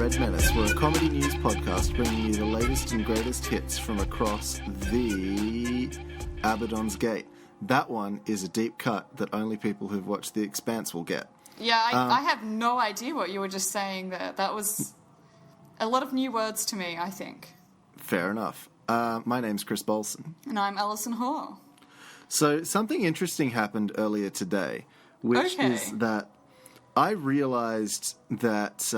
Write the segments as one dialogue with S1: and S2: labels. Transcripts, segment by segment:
S1: Red Menace. We're a comedy news podcast bringing you the latest and greatest hits from across the Abaddon's Gate. That one is a deep cut that only people who've watched The Expanse will get.
S2: Yeah, I have no idea what you were just saying there. That was a lot of new words to me, I think.
S1: Fair enough. My name's Chris Bolson.
S2: And I'm Alison Hoare.
S1: So something interesting happened earlier today, which is that I realised that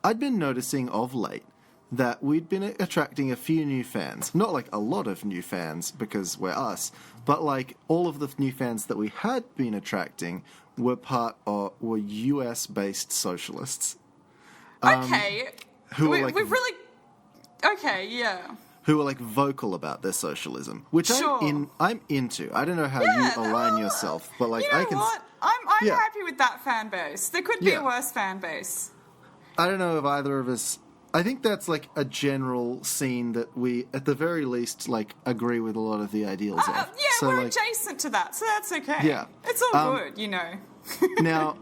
S1: I'd been noticing of late that we'd been attracting a few new fans. Not like a lot of new fans, because we're us, but like all of the new fans that we had been attracting were US-based socialists.
S2: Okay.
S1: Who were like...
S2: We've really... Okay, yeah.
S1: Who are like vocal about their socialism, which I'm into. I don't know how you align yourself, but like
S2: you know what? I'm happy with that fan base. There could be a worse fan base.
S1: I don't know if either of us. I think that's like a general scene that we, at the very least, like agree with a lot of the ideals of.
S2: Yeah,
S1: so,
S2: we're
S1: like, adjacent
S2: to that, so that's okay.
S1: Yeah,
S2: it's all good, you know.
S1: Now,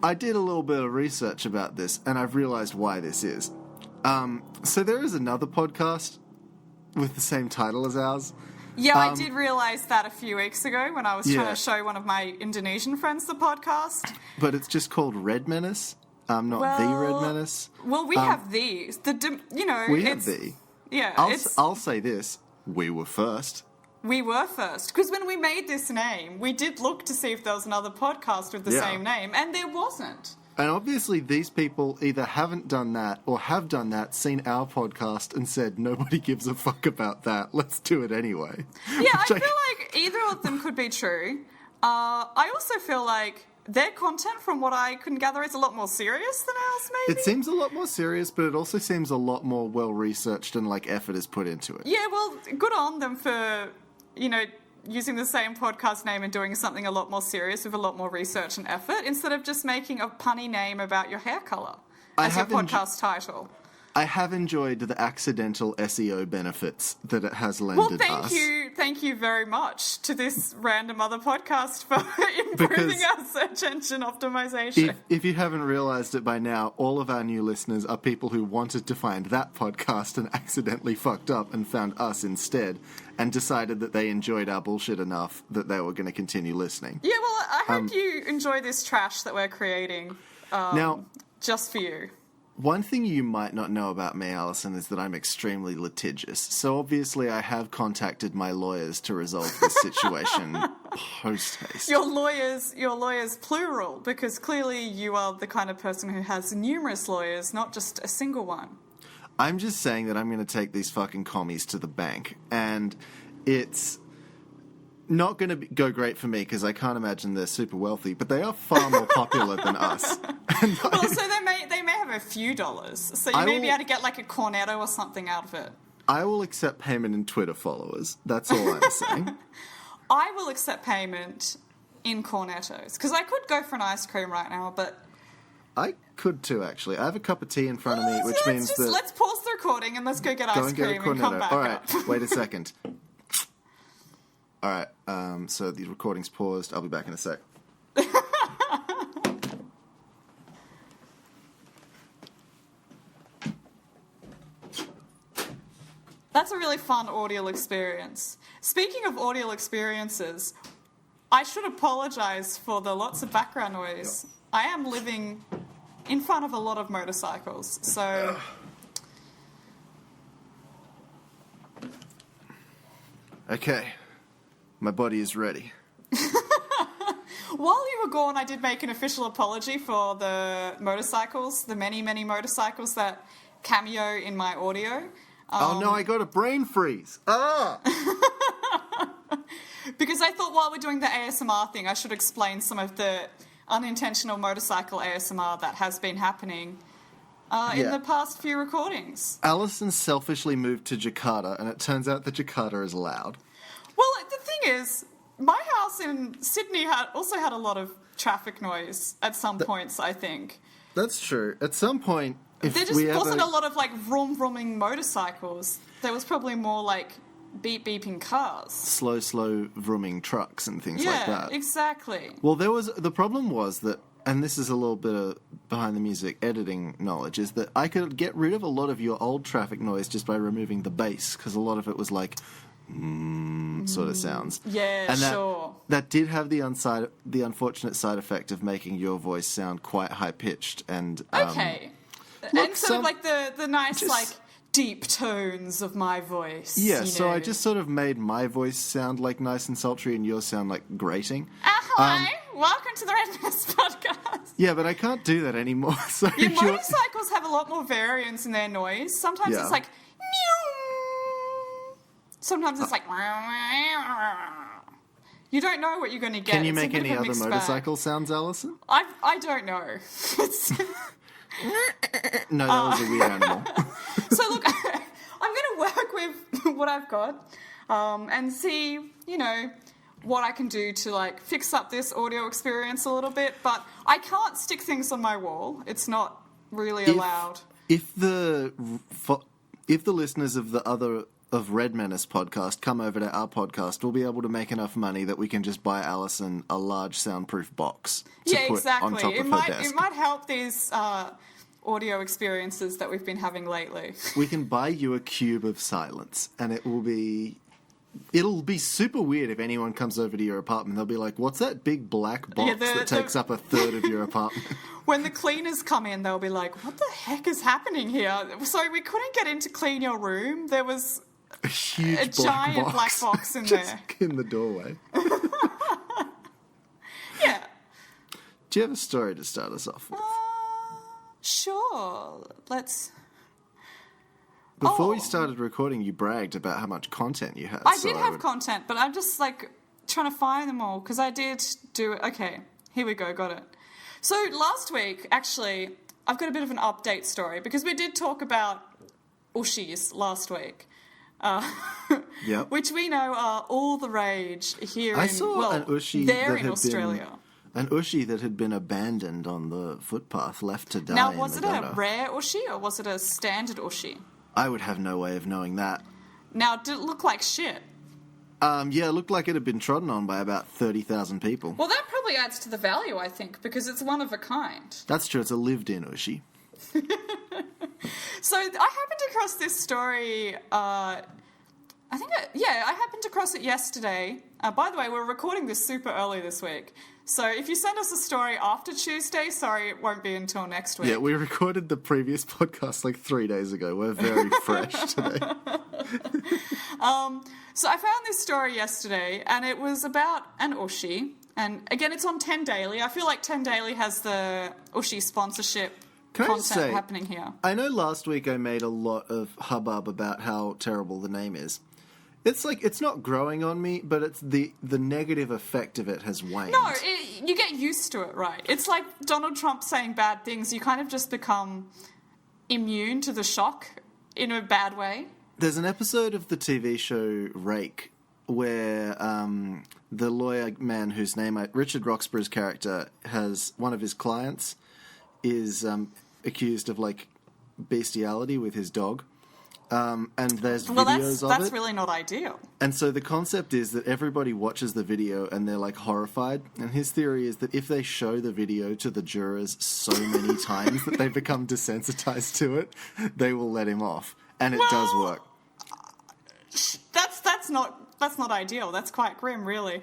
S1: I did a little bit of research about this, and I've realised why this is. So there is another podcast with the same title as ours.
S2: Yeah, I did realise that a few weeks ago when I was trying to show one of my Indonesian friends the podcast.
S1: But it's just called Red Menace, not The Red Menace.
S2: Well, we have these.
S1: We have the.
S2: Yeah.
S1: I'll say this. We were first.
S2: We were first. Because when we made this name, we did look to see if there was another podcast with the same name, and there wasn't.
S1: And obviously these people either haven't done that or have done that, seen our podcast and said, nobody gives a fuck about that, let's do it anyway.
S2: Yeah, I feel like either of them could be true. I also feel like their content, from what I can gather, is a lot more serious than ours, maybe?
S1: It seems a lot more serious, but it also seems a lot more well-researched and, like, effort is put into it.
S2: Yeah, well, good on them for, using the same podcast name and doing something a lot more serious with a lot more research and effort, instead of just making a punny name about your hair colour as your podcast title.
S1: I have enjoyed the accidental SEO benefits that it has lended us.
S2: Well, thank you very much to this random other podcast for improving our search engine optimization.
S1: If you haven't realised it by now, all of our new listeners are people who wanted to find that podcast and accidentally fucked up and found us instead and decided that they enjoyed our bullshit enough that they were going to continue listening.
S2: Yeah, well, I hope you enjoy this trash that we're creating
S1: now,
S2: just for you.
S1: One thing you might not know about me, Alison, is that I'm extremely litigious. So obviously I have contacted my lawyers to resolve this situation post-haste.
S2: Your lawyers plural, because clearly you are the kind of person who has numerous lawyers, not just a single one.
S1: I'm just saying that I'm going to take these fucking commies to the bank. And it's not going to go great for me because I can't imagine they're super wealthy, but they are far more popular than us.
S2: Well, so they may have a few dollars, so you may be able to get like a cornetto or something out of it.
S1: I will accept payment in Twitter followers. That's all I'm saying.
S2: I will accept payment in cornettos, because I could go for an ice cream right now, but...
S1: I could too, actually. I have a cup of tea in front of me, which means that...
S2: Let's pause the recording and let's go get ice cream and come back.
S1: All right, wait a second. All right, so the recording's paused. I'll be back in a sec.
S2: That's a really fun audio experience. Speaking of audio experiences, I should apologise for the lots of background noise. Yep. I am living in front of a lot of motorcycles, so...
S1: Okay. My body is ready.
S2: While you were gone, I did make an official apology for the motorcycles, the many, many motorcycles that cameo in my audio.
S1: Oh no, I got a brain freeze. Ah!
S2: Because I thought while we're doing the ASMR thing, I should explain some of the unintentional motorcycle ASMR that has been happening in the past few recordings.
S1: Alison selfishly moved to Jakarta, and it turns out that Jakarta is loud.
S2: Well, the thing is, my house in Sydney also had a lot of traffic noise at some points, I think.
S1: That's true. At some point,
S2: there just wasn't a lot of, like, vroom-vrooming motorcycles. There was probably more, like, beeping cars.
S1: Slow vrooming trucks and things like that.
S2: Yeah, exactly.
S1: Well, the problem was that, and this is a little bit of behind the music editing knowledge, is that I could get rid of a lot of your old traffic noise just by removing the bass, because a lot of it was like sort of sounds.
S2: Yeah,
S1: and
S2: sure.
S1: That did have the unfortunate side effect of making your voice sound quite high pitched and
S2: okay. And sort of like the nice like deep tones of my voice.
S1: Yeah, so I just sort of made my voice sound like nice and sultry and yours sound like grating.
S2: Hello, welcome to the Red Menace podcast.
S1: Yeah, but I can't do that anymore. So
S2: your motorcycles have a lot more variance in their noise. Sometimes it's like meow. Sometimes it's like you don't know what you're going to get.
S1: Can you make any other motorcycle sounds, Alison?
S2: I don't know.
S1: No, that was a weird animal.
S2: So look, I'm going to work with what I've got and see, what I can do to like fix up this audio experience a little bit. But I can't stick things on my wall. It's not really allowed.
S1: If the listeners of Red Menace podcast come over to our podcast, we'll be able to make enough money that we can just buy Alison a large soundproof box to put on top of her desk.
S2: It might help these audio experiences that we've been having lately.
S1: We can buy you a cube of silence, and it'll be super weird if anyone comes over to your apartment. They'll be like, what's that big black box that takes up a third of your apartment?
S2: When the cleaners come in, they'll be like, what the heck is happening here? So we couldn't get in to clean your room. There was
S1: a huge
S2: giant black box in there.
S1: In the doorway.
S2: Yeah.
S1: Do you have a story to start us off with?
S2: Sure.
S1: Before we started recording, you bragged about how much content you had.
S2: I did have content, but I'm just trying to find them all because I did do it. Okay, here we go. Got it. So last week, actually, I've got a bit of an update story because we did talk about Ooshies last week.
S1: Yep.
S2: Which we know are all the rage here
S1: an Ooshie
S2: there in Australia.
S1: An Ooshie that had been abandoned on the footpath, left to die.
S2: Now, was it a rare Ooshie or was it a standard Ooshie?
S1: I would have no way of knowing that.
S2: Now, did it look like shit?
S1: Yeah, it looked like it had been trodden on by about 30,000 people.
S2: Well, that probably adds to the value, I think, because it's one of a kind.
S1: That's true. It's a lived-in Ooshie.
S2: So I happened across this story. I happened across it yesterday. By the way, we're recording this super early this week. So if you send us a story after Tuesday, sorry, it won't be until next week.
S1: Yeah, we recorded the previous podcast 3 days ago. We're very fresh today.
S2: So I found this story yesterday, and it was about an Ooshie. And again, it's on 10 Daily. I feel like 10 Daily has the Ooshie sponsorship content happening here.
S1: I know last week I made a lot of hubbub about how terrible the name is. It's not growing on me, but it's the negative effect of it has waned.
S2: No, you get used to it, right? It's like Donald Trump saying bad things. You kind of just become immune to the shock in a bad way.
S1: There's an episode of the TV show Rake where the lawyer man whose name Richard Roxburgh's character has one of his clients is accused of bestiality with his dog. And there's videos of it.
S2: That's really not ideal.
S1: And so the concept is that everybody watches the video and they're horrified. And his theory is that if they show the video to the jurors so many times that they become desensitized to it, they will let him off. And it does work.
S2: That's not ideal. That's quite grim, really.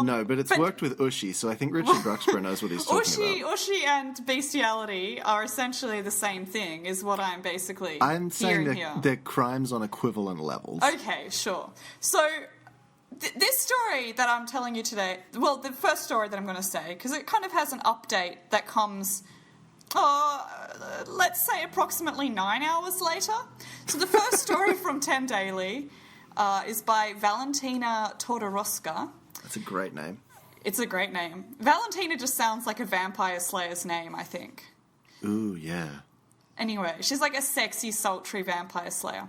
S1: No, but it's worked with Ooshie, so I think Richard Roxburgh knows what he's talking about.
S2: Ooshie and bestiality are essentially the same thing, is what I'm basically
S1: I'm saying
S2: here.
S1: They're crimes on equivalent levels.
S2: Okay, sure. So this story that I'm telling you today, well, the first story that I'm going to say, because it kind of has an update that comes, let's say approximately 9 hours later. So the first story from 10 Daily is by Valentina Todorowska.
S1: That's a great name.
S2: It's a great name. Valentina just sounds like a vampire slayer's name, I think.
S1: Ooh, yeah.
S2: Anyway, she's like a sexy, sultry vampire slayer.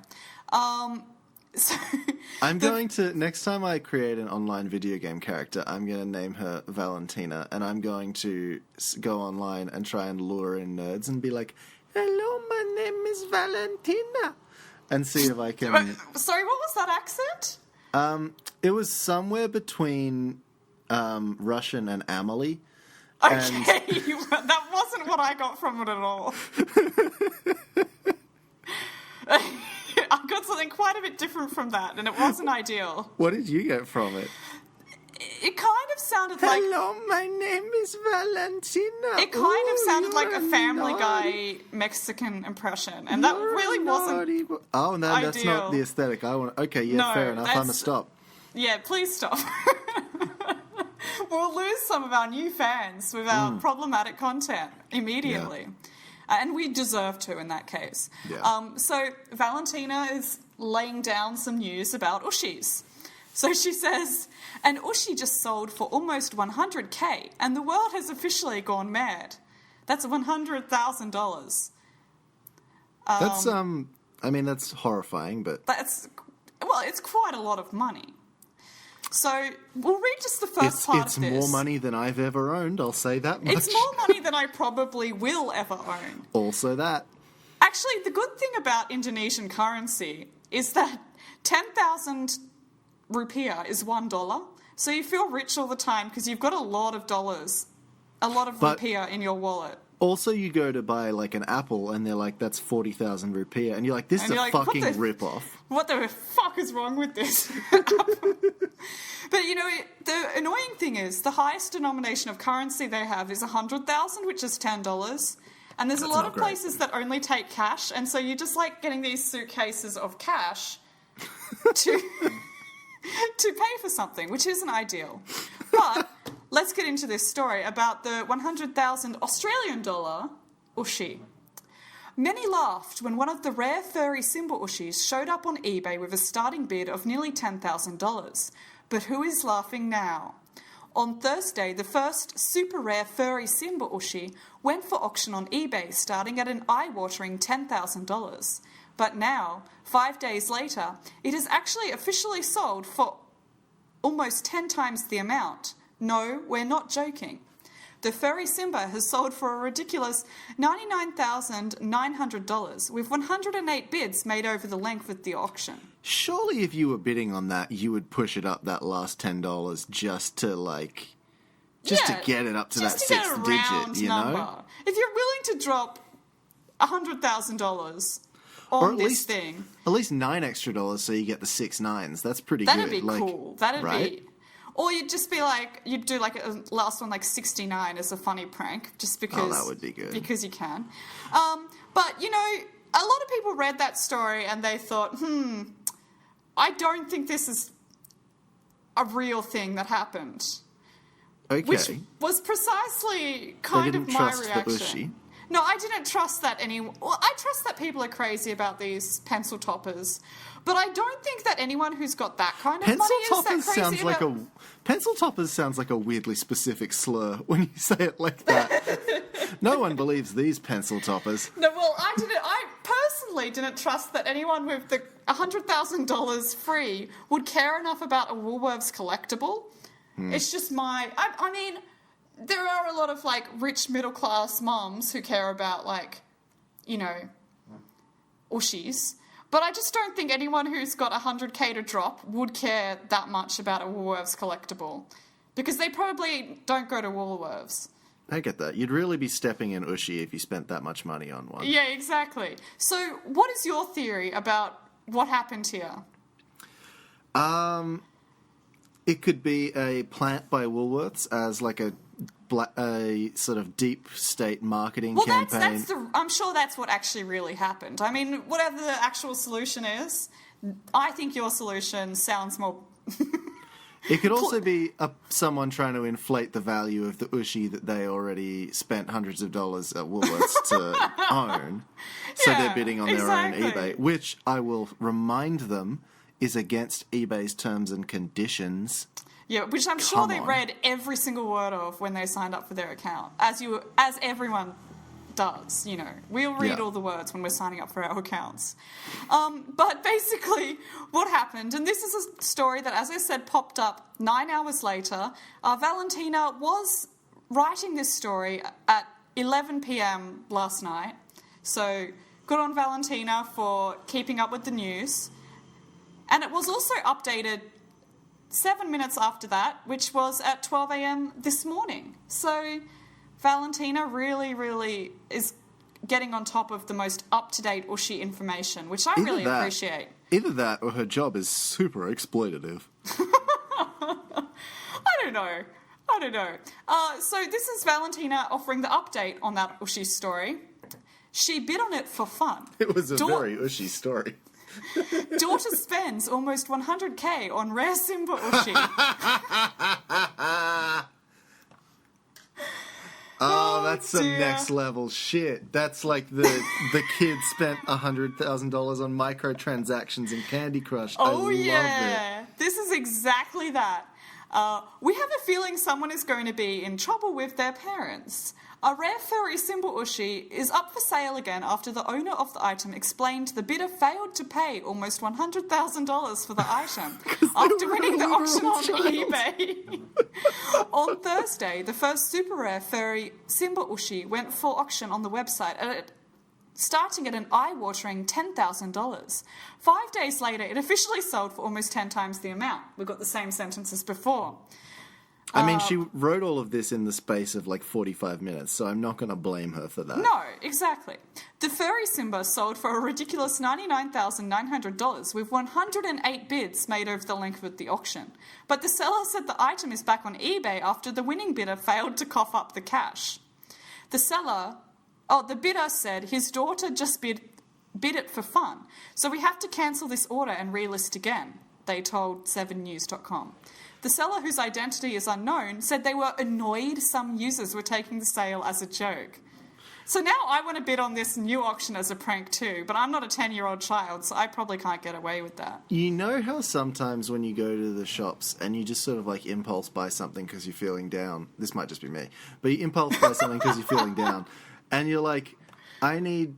S2: So
S1: I'm going to, next time I create an online video game character, I'm going to name her Valentina, and I'm going to go online and try and lure in nerds and be like, hello, my name is Valentina. and see if I can...
S2: Sorry, what was that accent?
S1: It was somewhere between Russian and Amelie.
S2: Okay, that wasn't what I got from it at all. I got something quite a bit different from that, and it wasn't ideal.
S1: What did you get from it?
S2: It kind of sounded like...
S1: Hello, my name is Valentina.
S2: It kind of sounded like a Family Guy Mexican impression, and that really wasn't
S1: Oh, no,
S2: ideal.
S1: That's not the aesthetic I want. Okay, yeah,
S2: No,
S1: fair enough. I'm going to stop.
S2: Yeah, please stop. We'll lose some of our new fans with our problematic content immediately. Yeah. And we deserve to in that case.
S1: Yeah.
S2: So Valentina is laying down some news about Ooshies. So she says, an Ooshie just sold for almost $100K and the world has officially gone mad. That's $100,000.
S1: That's, I mean, that's horrifying, but...
S2: It's quite a lot of money. So we'll read just the first part of this.
S1: It's more money than I've ever owned, I'll say that much.
S2: It's more money than I probably will ever own.
S1: Also that.
S2: Actually, the good thing about Indonesian currency is that 10,000 rupiah is $1. So you feel rich all the time because you've got a lot of dollars, a lot of rupiah in your wallet.
S1: Also, you go to buy, like, an apple, and they're like, that's 40,000 rupiah. And you're like, this is a fucking rip-off.
S2: What the fuck is wrong with this? But, you know, the annoying thing is, the highest denomination of currency they have is 100,000, which is $10. And there's a lot of places that only take cash, and so you're just, like, getting these suitcases of cash to pay for something, which isn't ideal. But... let's get into this story about the 100,000 Australian dollar Ooshie. Many laughed when one of the rare furry symbol Ooshies showed up on eBay with a starting bid of nearly $10,000. But who is laughing now? On Thursday, the first super rare furry symbol Ooshie went for auction on eBay, starting at an eye-watering $10,000. But now, 5 days later, it is actually officially sold for almost 10 times the amount. No, we're not joking. The furry Simba has sold for a ridiculous $99,900, with 108 bids made over the length of the auction.
S1: Surely if you were bidding on that, you would push it up that last $10 just to, like... Just to get it up to that sixth digit, you know?
S2: If you're willing to drop $100,000 on this thing...
S1: At least $9 extra so you get the 6 nines. That's pretty good.
S2: That'd be cool. That'd be... Or you'd just be like, you'd do like a last one like 69 as a funny prank, just because...
S1: Oh, that would be good.
S2: Because you can. But, you know, a lot of people read that story and they thought, I don't think this is a real thing that happened.
S1: Okay.
S2: Which was precisely kind of my reaction.
S1: The Ooshie.
S2: No, I didn't trust that anyone... Well, I trust that people are crazy about these pencil toppers, but I don't think that anyone who's got that kind of money is that crazy about...
S1: Pencil toppers sounds like a weirdly specific slur when you say it like that. No one believes these pencil toppers.
S2: No, well, I personally didn't trust that anyone with the $100,000 free would care enough about a Woolworths collectible. It's just my... I mean... There are a lot of, like, rich middle-class mums who care about, like, you know, Ooshies. But I just don't think anyone who's got $100K to drop would care that much about a Woolworths collectible. Because they probably don't go to Woolworths.
S1: I get that. You'd really be stepping in Ooshie if you spent that much money on one.
S2: Yeah, exactly. So what is your theory about what happened here?
S1: It could be a plant by Woolworths as, like, a sort of deep state marketing campaign.
S2: I'm sure that's what actually really happened. I mean, whatever the actual solution is, I think your solution sounds more...
S1: It could also be someone trying to inflate the value of the Ooshie that they already spent hundreds of dollars at Woolworths to own. So they're bidding on their own eBay, which I will remind them is against eBay's terms and conditions.
S2: Yeah, which I'm sure they read every single word of when they signed up for their account, as everyone does, you know. We'll read all the words when we're signing up for our accounts. But basically, what happened, and this is a story that, as I said, popped up 9 hours later. Valentina was writing this story at 11 p.m. last night, so Good on Valentina for keeping up with the news. And it was also updated 7 minutes after that, which was at 12 a.m. this morning. So Valentina really, really is getting on top of the most up-to-date Ooshie information, which I really appreciate.
S1: Either that or her job is super exploitative.
S2: I don't know. So this is Valentina offering the update on that Ooshie story. She bid on it for fun.
S1: It was a very Ooshie story.
S2: Daughter spends almost 100k on rare Simba Ooshie.
S1: Oh, that's some next level shit. That's like the kid spent $100,000 on microtransactions in Candy Crush.
S2: Oh,
S1: I love it.
S2: This is exactly that. We have a feeling someone is going to be in trouble with their parents. A rare furry Simba Ooshie is up for sale again after the owner of the item explained the bidder failed to pay almost $100,000 for the item after winning the auction on eBay. On Thursday, the first super rare furry Simba Ooshie went for auction on the website, starting at an eye-watering $10,000. 5 days later, it officially sold for almost 10 times the amount. We got the same sentence as before.
S1: I mean, she wrote all of this in the space of like 45 minutes, so I'm not going to blame her for that.
S2: No, exactly. The furry Simba sold for a ridiculous $99,900 with 108 bids made over the length of the auction. But the seller said the item is back on eBay after the winning bidder failed to cough up the cash. The bidder said his daughter just bid it for fun, so we have to cancel this order and relist again, they told 7news.com. The seller, whose identity is unknown, said they were annoyed some users were taking the sale as a joke. So now I want to bid on this new auction as a prank too, but I'm not a 10-year-old child, so I probably can't get away with that.
S1: You know how sometimes when you go to the shops and you just sort of like impulse buy something because you're feeling down, this might just be me, but you impulse buy something because you're feeling down, and you're like, I need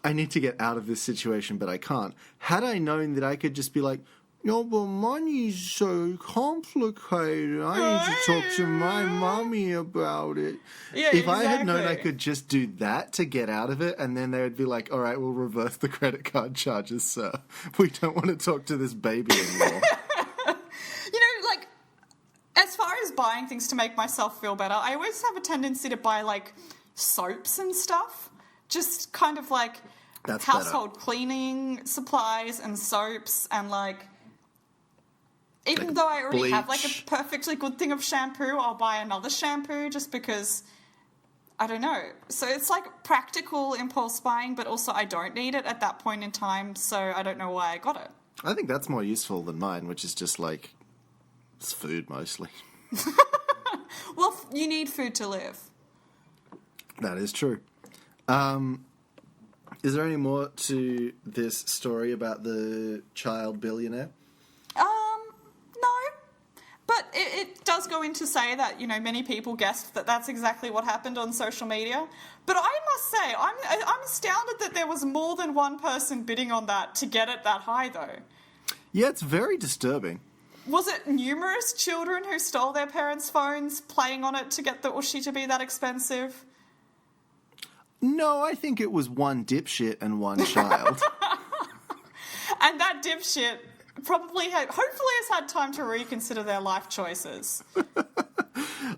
S1: to get out of this situation, but I can't. Had I known that I could just be like, no, but money's so complicated. I need to talk to my mommy about it.
S2: Yeah,
S1: if I had known I could just do that to get out of it, and then they would be like, all right, we'll reverse the credit card charges, sir. We don't want to talk to this baby anymore.
S2: As far as buying things to make myself feel better, I always have a tendency to buy, soaps and stuff. Just kind of
S1: That's
S2: household cleaning supplies and soaps and, even though I already have, a perfectly good thing of shampoo, I'll buy another shampoo just because, I don't know. So it's practical impulse buying, but also I don't need it at that point in time, so I don't know why I got it.
S1: I think that's more useful than mine, which is just, it's food mostly.
S2: Well, you need food to live.
S1: That is true. Is there any more to this story about the child billionaire?
S2: No. But it does go in to say that, many people guessed that that's exactly what happened on social media. But I must say, I'm astounded that there was more than one person bidding on that to get it that high, though.
S1: Yeah, it's very disturbing.
S2: Was it numerous children who stole their parents' phones playing on it to get the Ooshie to be that expensive?
S1: No, I think it was one dipshit and one child.
S2: And that dipshit hopefully has had time to reconsider their life choices.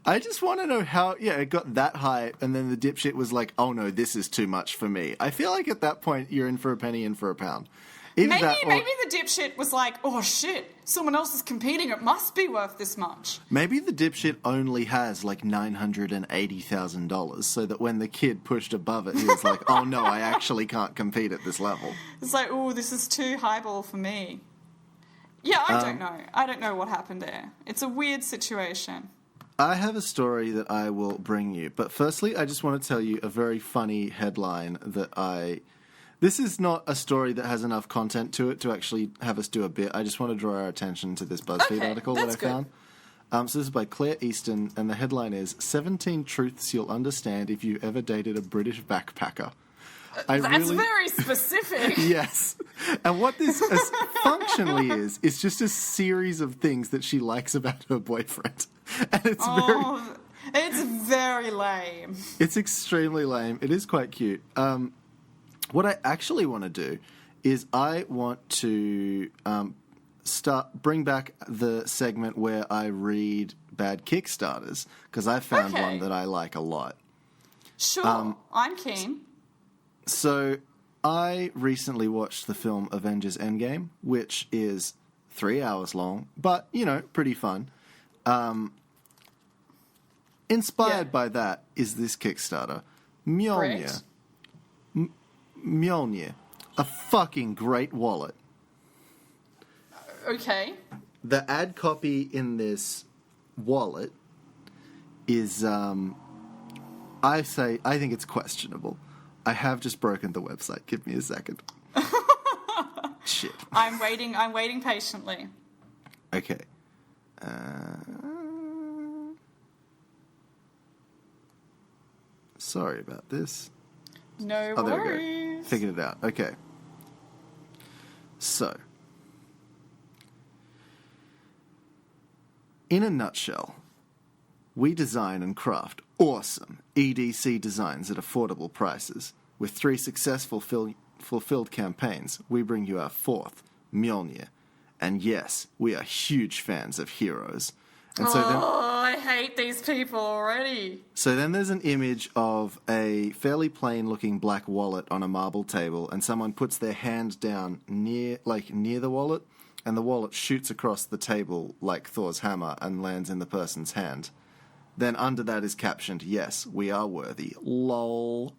S1: I just want to know how, it got that high, and then the dipshit was like, oh no, this is too much for me. I feel like at that point, you're in for a penny, in for a pound.
S2: Maybe the dipshit was like, oh shit, someone else is competing, it must be worth this much.
S1: Maybe the dipshit only has $980,000, so that when the kid pushed above it, he was like, oh no, I actually can't compete at this level.
S2: It's like, oh, this is too highball for me. Yeah, I don't know. I don't know what happened there. It's a weird situation.
S1: I have a story that I will bring you, but firstly, I just want to tell you a very funny headline that This is not a story that has enough content to it to actually have us do a bit. I just want to draw our attention to this BuzzFeed article that I found. So this is by Claire Easton, and the headline is 17 Truths You'll Understand If You Ever Dated a British Backpacker.
S2: That's very specific.
S1: Yes. And what this functionally is just a series of things that she likes about her boyfriend. And
S2: it's very lame.
S1: It's extremely lame. It is quite cute. what I actually want to do is I want to bring back the segment where I read bad Kickstarters, because I found one that I like a lot.
S2: Sure, I'm keen.
S1: So I recently watched the film Avengers Endgame, which is 3 hours long, but, pretty fun. Inspired by that is this Kickstarter. Mjolnir. Mjolnir. A fucking great wallet.
S2: Okay.
S1: The ad copy in this wallet is, I think it's questionable. I have just broken the website. Give me a second. Shit.
S2: I'm waiting patiently.
S1: Okay. Sorry about this.
S2: No
S1: There we go.
S2: worries.
S1: Figured it out. Okay. So, in a nutshell, we design and craft awesome EDC designs at affordable prices. With 3 successful fulfilled campaigns, we bring you our 4th, Mjolnir. And yes, we are huge fans of heroes. And so
S2: I hate these people already.
S1: So then there's an image of a fairly plain-looking black wallet on a marble table, and someone puts their hand down near the wallet, and the wallet shoots across the table like Thor's hammer and lands in the person's hand. Then under that is captioned, "Yes, we are worthy. Lol."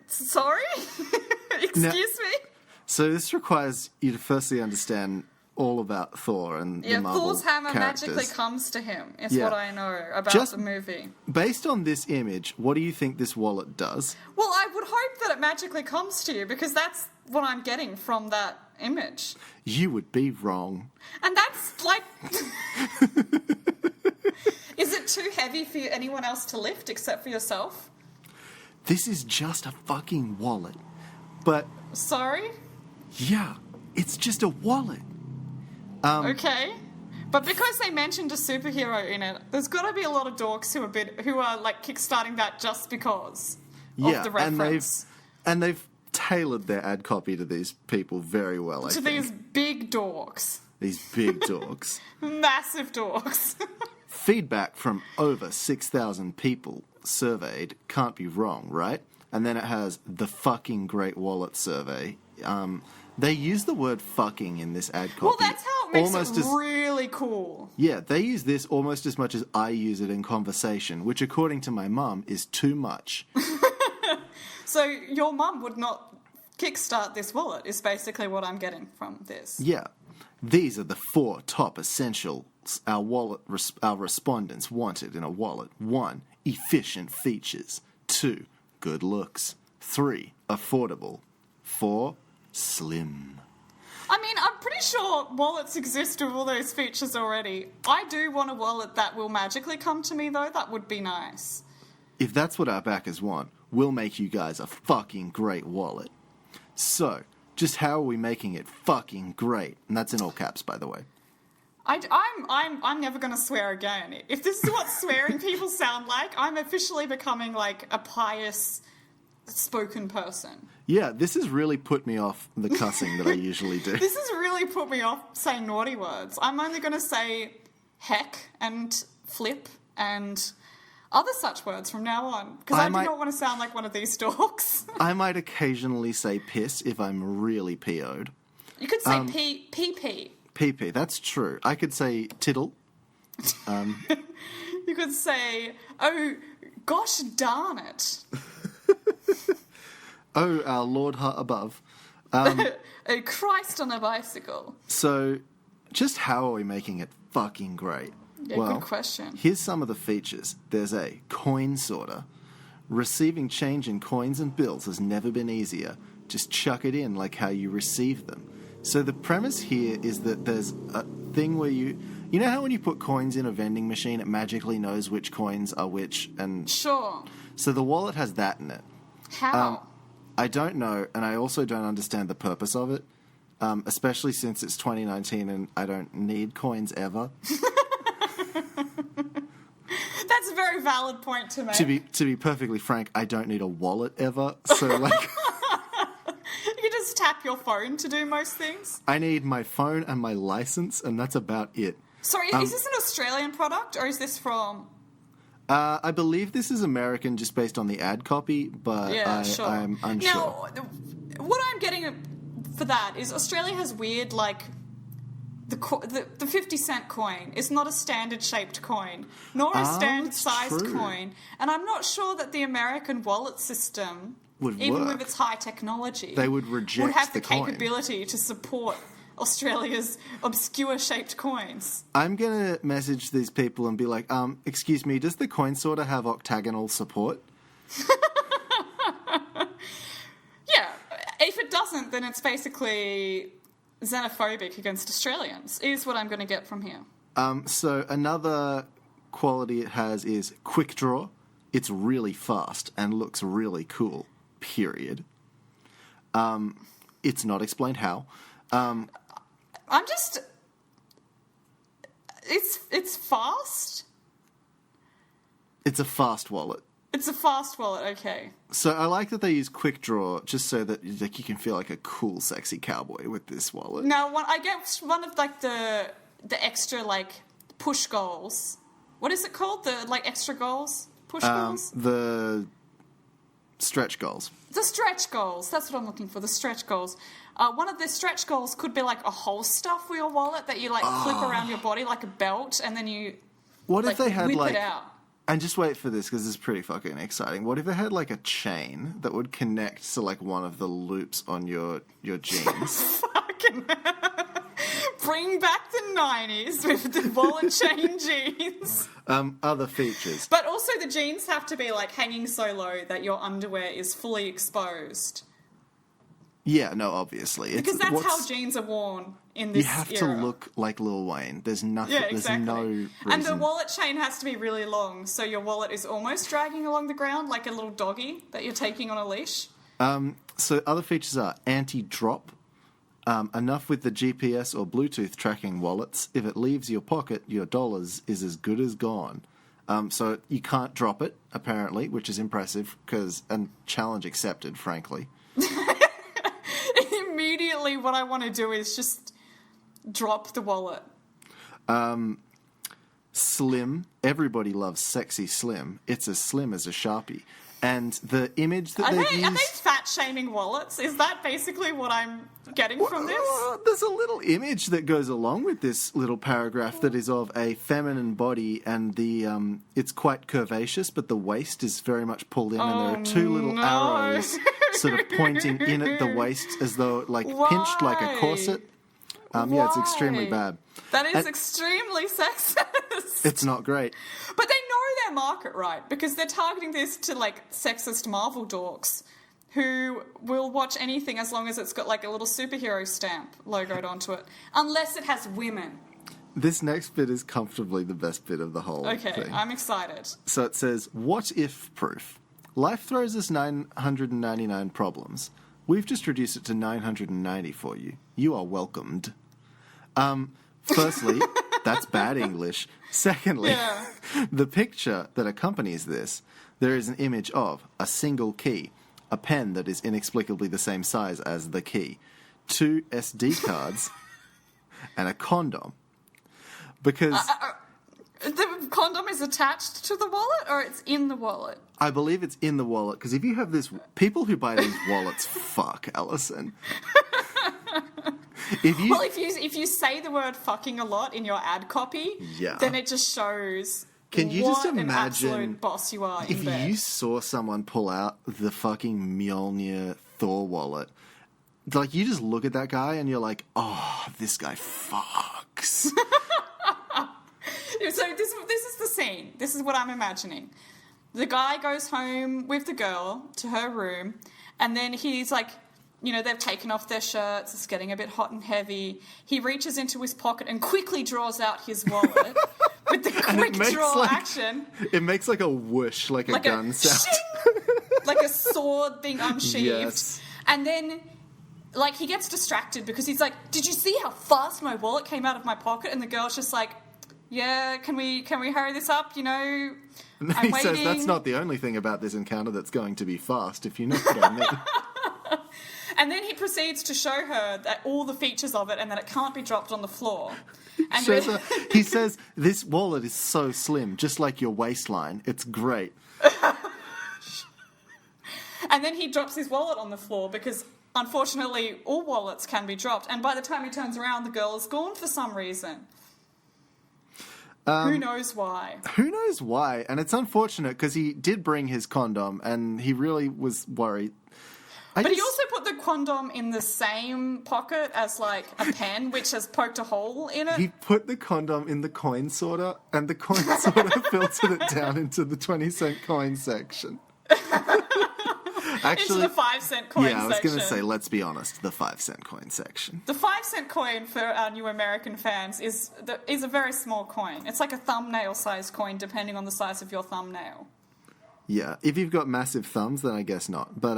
S2: Sorry? Excuse me?
S1: So this requires you to firstly understand all about Thor and the Marvel
S2: Thor's hammer
S1: characters.
S2: magically comes to him, is what I know about the movie.
S1: Based on this image, what do you think this wallet does?
S2: Well, I would hope that it magically comes to you, because that's what I'm getting from that image.
S1: You would be wrong.
S2: And that's like... Is it too heavy for anyone else to lift except for yourself?
S1: This is just a fucking wallet. But...
S2: Sorry?
S1: Yeah, it's just a wallet.
S2: Okay. But because they mentioned a superhero in it, there's got to be a lot of dorks who are like kickstarting that just because of the reference.
S1: And they've tailored their ad copy to these people very well, I think.
S2: These big dorks.
S1: These big dorks.
S2: Massive dorks.
S1: Feedback from over 6,000 people surveyed can't be wrong, right? And then it has the fucking Great Wallet survey. They use the word fucking in this ad copy.
S2: Well, that's how it makes it really cool.
S1: Yeah, they use this almost as much as I use it in conversation, which according to my mum is too much.
S2: So your mum would not kickstart this wallet, is basically what I'm getting from this.
S1: Yeah. These are the 4 top essentials our respondents wanted in a wallet. 1, efficient features. 2, good looks. 3, affordable. 4, slim.
S2: I mean, I'm pretty sure wallets exist with all those features already. I do want a wallet that will magically come to me, though. That would be nice.
S1: If that's what our backers want, we'll make you guys a fucking great wallet. So, just how are we making it fucking great? And that's in all caps, by the way.
S2: I'm never going to swear again. If this is what swearing people sound like, I'm officially becoming like a pious spoken person.
S1: Yeah, this has really put me off the cussing that I usually do.
S2: This has really put me off saying naughty words. I'm only going to say heck and flip and other such words from now on, because I do not want to sound like one of these dorks.
S1: I might occasionally say piss if I'm really PO'd.
S2: You could say pee-pee.
S1: Pee-pee, that's true. I could say tittle.
S2: You could say, oh, gosh darn it.
S1: Oh, our Lord above.
S2: Oh, Christ on a bicycle.
S1: So, just how are we making it fucking great?
S2: Yeah,
S1: well,
S2: good question.
S1: Here's some of the features. There's a coin sorter. Receiving change in coins and bills has never been easier. Just chuck it in like how you receive them. So the premise here is that there's a thing where you know how when you put coins in a vending machine, it magically knows which coins are which? And
S2: sure.
S1: So the wallet has that in it.
S2: How?
S1: I don't know, and I also don't understand the purpose of it, especially since it's 2019 and I don't need coins ever.
S2: That's that's a very valid point to make.
S1: To be perfectly frank, I don't need a wallet ever. So, like...
S2: You can just tap your phone to do most things.
S1: I need my phone and my license, and that's about it.
S2: Sorry, is this an Australian product, or is this from...
S1: I believe this is American just based on the ad copy, but
S2: sure.
S1: I'm unsure.
S2: Now, what I'm getting for that is Australia has weird, like, the 50 cent coin is not a standard shaped coin, nor a standard sized coin. And I'm not sure that the American wallet system, even with its high technology,
S1: they would reject
S2: would have the
S1: coin.
S2: capability to support Australia's obscure shaped coins.
S1: I'm going to message these people and be like, excuse me, does the coin sorter have octagonal support?
S2: Yeah, if it doesn't, then it's basically xenophobic against Australians, is what I'm going to get from here.
S1: So another quality it has is quick draw. It's really fast and looks really cool, period. It's not explained how.
S2: I'm just... It's fast?
S1: It's a fast wallet.
S2: It's a fast wallet, okay.
S1: So I like that they use quick draw just so that like you can feel like a cool, sexy cowboy with this wallet.
S2: Now, I get one of like the extra like push goals. What is it called? The like extra goals? Push goals?
S1: The stretch goals.
S2: The stretch goals. That's what I'm looking for. The stretch goals. One of the stretch goals could be like a holster for your wallet that you like clip around your body like a belt, and then you
S1: what if they had
S2: whip
S1: like
S2: it out.
S1: And just wait for this because this is pretty fucking exciting. What if they had like a chain that would connect to like one of the loops on your jeans?
S2: Fucking bring back the 90s with the wallet chain jeans.
S1: Other features.
S2: But also the jeans have to be like hanging so low that your underwear is fully exposed.
S1: Yeah, no, obviously.
S2: Because that's how jeans are worn in this era.
S1: You have to look like Lil Wayne. There's nothing,
S2: yeah, exactly.
S1: There's no reason.
S2: And the wallet chain has to be really long, so your wallet is almost dragging along the ground like a little doggy that you're taking on a leash.
S1: So other features are anti-drop. Enough with the GPS or Bluetooth tracking wallets. If it leaves your pocket, your dollars is as good as gone. So you can't drop it, apparently, which is impressive, and challenge accepted, frankly.
S2: Immediately what I want to do is just drop the wallet.
S1: Slim. Everybody loves sexy slim. It's as slim as a Sharpie. And the image that they've used...
S2: Are they fat-shaming wallets? Is that basically what I'm getting from this?
S1: There's a little image that goes along with this little paragraph that is of a feminine body, and it's quite curvaceous, but the waist is very much pulled in, and there are two little arrows sort of pointing in at the waist as though like pinched like a corset. Yeah, it's extremely bad.
S2: That is extremely sexist.
S1: It's not great.
S2: But they know their market, right? Because they're targeting this to, like, sexist Marvel dorks who will watch anything as long as it's got, like, a little superhero stamp logoed onto it. Unless it has women.
S1: This next bit is comfortably the best bit of the whole thing.
S2: I'm excited.
S1: So it says, what if proof? Life throws us 999 problems. We've just reduced it to 990 for you. You are welcomed. Firstly, that's bad English. Secondly, the picture that accompanies this, there is an image of a single key, a pen that is inexplicably the same size as the key, 2 SD cards, and a condom. Because...
S2: the condom is attached to the wallet, or it's in the wallet?
S1: I believe it's in the wallet, because if you have this... People who buy these wallets, fuck, Alison.
S2: If you say the word fucking a lot in your ad copy, then it just shows
S1: Can you
S2: what
S1: just imagine
S2: an absolute boss you are in bed.
S1: If you saw someone pull out the fucking Mjolnir Thor wallet, like you just look at that guy and you're like, oh, this guy fucks.
S2: So this is the scene. This is what I'm imagining. The guy goes home with the girl to her room, and then he's like, they've taken off their shirts, it's getting a bit hot and heavy. He reaches into his pocket and quickly draws out his wallet with the quick draw action.
S1: It makes like a whoosh, like a gun sound.
S2: Like a sword being unsheathed.
S1: Yes.
S2: And then, he gets distracted because he's like, did you see how fast my wallet came out of my pocket? And the girl's just like, yeah, can we hurry this up? You know,
S1: And then
S2: I'm
S1: he
S2: waiting.
S1: says, that's not the only thing about this encounter that's going to be fast, if you know what I mean.
S2: And then he proceeds to show her that all the features of it and that it can't be dropped on the floor. And
S1: He says, this wallet is so slim, just like your waistline. It's great.
S2: And then he drops his wallet on the floor because, unfortunately, all wallets can be dropped. And by the time he turns around, the girl is gone for some reason. Who knows why?
S1: Who knows why? And it's unfortunate because he did bring his condom and he really was worried.
S2: But he also put the condom in the same pocket as, like, a pen, which has poked a hole in it.
S1: He put the condom in the coin sorter, and the coin sorter filtered it down into the 20-cent coin section.
S2: Actually, into the 5-cent coin section.
S1: Yeah, I was going to say, let's be honest, the 5-cent coin section.
S2: The 5-cent coin, for our new American fans, is a very small coin. It's like a thumbnail-sized coin, depending on the size of your thumbnail.
S1: Yeah, if you've got massive thumbs, then I guess not. But,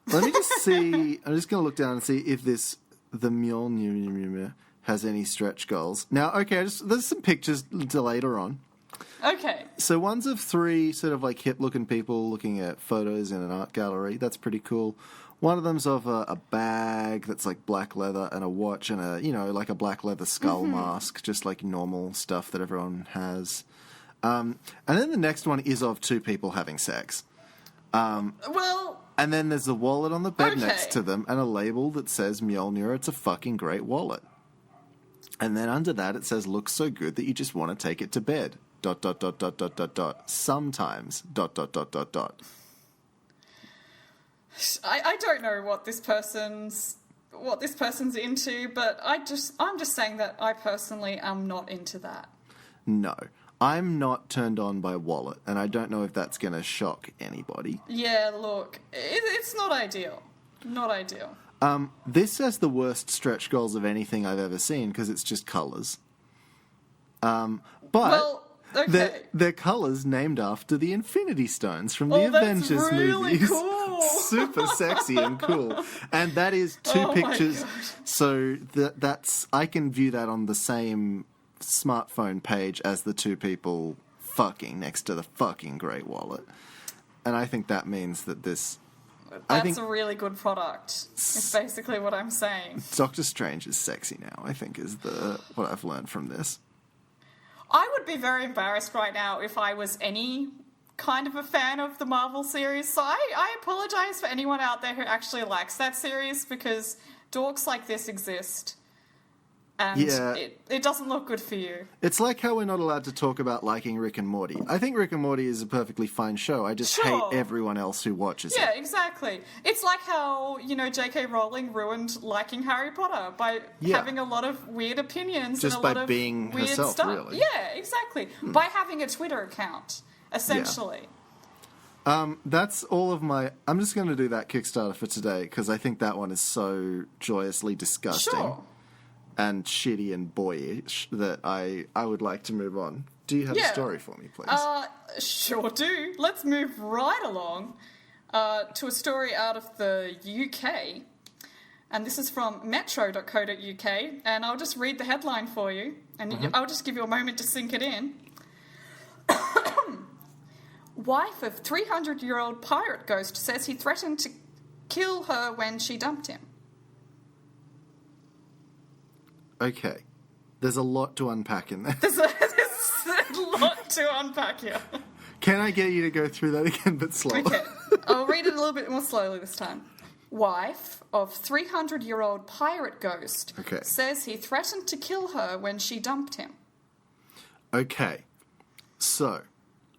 S1: let me just see. I'm just going to look down and see if the Mjolnir has any stretch goals. Now, okay, there's some pictures to later on.
S2: Okay.
S1: So one's of 3 sort of like hip-looking people looking at photos in an art gallery. That's pretty cool. One of them's of a bag that's like black leather and a watch and like a black leather skull mask, just like normal stuff that everyone has. And then the next one is of 2 people having sex. And then there's a wallet on the bed next to them and a label that says Mjolnir, it's a fucking great wallet. And then under that it says, looks so good that you just want to take it to bed. ... Sometimes ...
S2: I don't know what this person's into, but I'm just saying that I personally am not into that.
S1: No. I'm not turned on by wallet, and I don't know if that's going to shock anybody.
S2: Yeah, look, it's not ideal. Not ideal.
S1: This has the worst stretch goals of anything I've ever seen, because it's just colours. They're colours named after the Infinity Stones from the Avengers
S2: really
S1: movies.
S2: Cool.
S1: Super sexy and cool. And that is 2 pictures. So that's I can view that on the same smartphone page as the 2 people fucking next to the fucking great wallet. And I think that means that this...
S2: That's a really good product. It's basically what I'm saying.
S1: Doctor Strange is sexy now, I think, is what I've learned from this.
S2: I would be very embarrassed right now if I was any kind of a fan of the Marvel series. So I apologise for anyone out there who actually likes that series, because dorks like this exist. And it doesn't look good for you.
S1: It's like how we're not allowed to talk about liking Rick and Morty. I think Rick and Morty is a perfectly fine show. I just hate everyone else who watches it.
S2: Yeah, exactly. It's like how, J.K. Rowling ruined liking Harry Potter by having a lot of weird opinions
S1: just
S2: and a lot of
S1: being
S2: weird
S1: herself,
S2: stuff.
S1: really.
S2: Yeah, exactly. By having a Twitter account, essentially.
S1: Yeah. That's all of my... I'm just going to do that Kickstarter for today, because I think that one is so joyously disgusting.
S2: Sure.
S1: And shitty and boyish that I would like to move on. Do you have a story for me, please?
S2: Sure do. Let's move right along to a story out of the UK. And this is from metro.co.uk. And I'll just read the headline for you. And I'll just give you a moment to sink it in. Wife of 300-year-old pirate ghost says he threatened to kill her when she dumped him.
S1: Okay. There's a lot to unpack in there.
S2: There's a lot to unpack here.
S1: Can I get you to go through that again, but slower?
S2: Okay. I'll read it a little bit more slowly this time. Wife of 300-year-old pirate ghost says he threatened to kill her when she dumped him.
S1: Okay. So,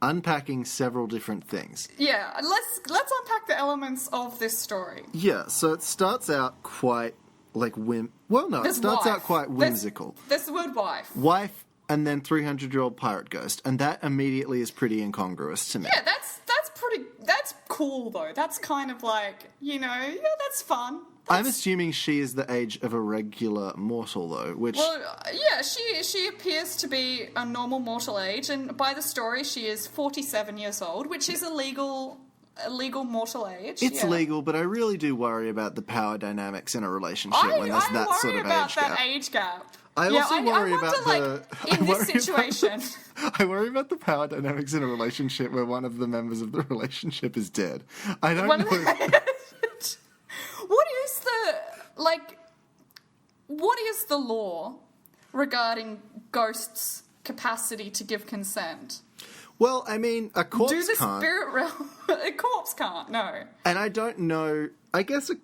S1: unpacking several different things.
S2: Yeah, let's unpack the elements of this story.
S1: Yeah, so it starts out quite... it starts out quite whimsical.
S2: There's the word wife.
S1: Wife, and then 300-year-old pirate ghost. And that immediately is pretty incongruous to me.
S2: Yeah, that's cool, though. That's kind of like, that's fun.
S1: I'm assuming she is the age of a regular mortal, though, which...
S2: Well, yeah, she appears to be a normal mortal age, and by the story, she is 47 years old, which is a legal mortal age.
S1: It's legal, but I really do worry about the power dynamics in a relationship when there's that sort of age gap.
S2: I worry about that age gap.
S1: I also worry
S2: I
S1: about
S2: wonder, in this situation.
S1: I worry about the power dynamics in a relationship where one of the members of the relationship is dead. I don't know.
S2: What is the law regarding ghosts' capacity to give consent?
S1: Well, I mean, a corpse can't.
S2: Do the spirit realm... A corpse can't, no.
S1: And I don't know... I guess a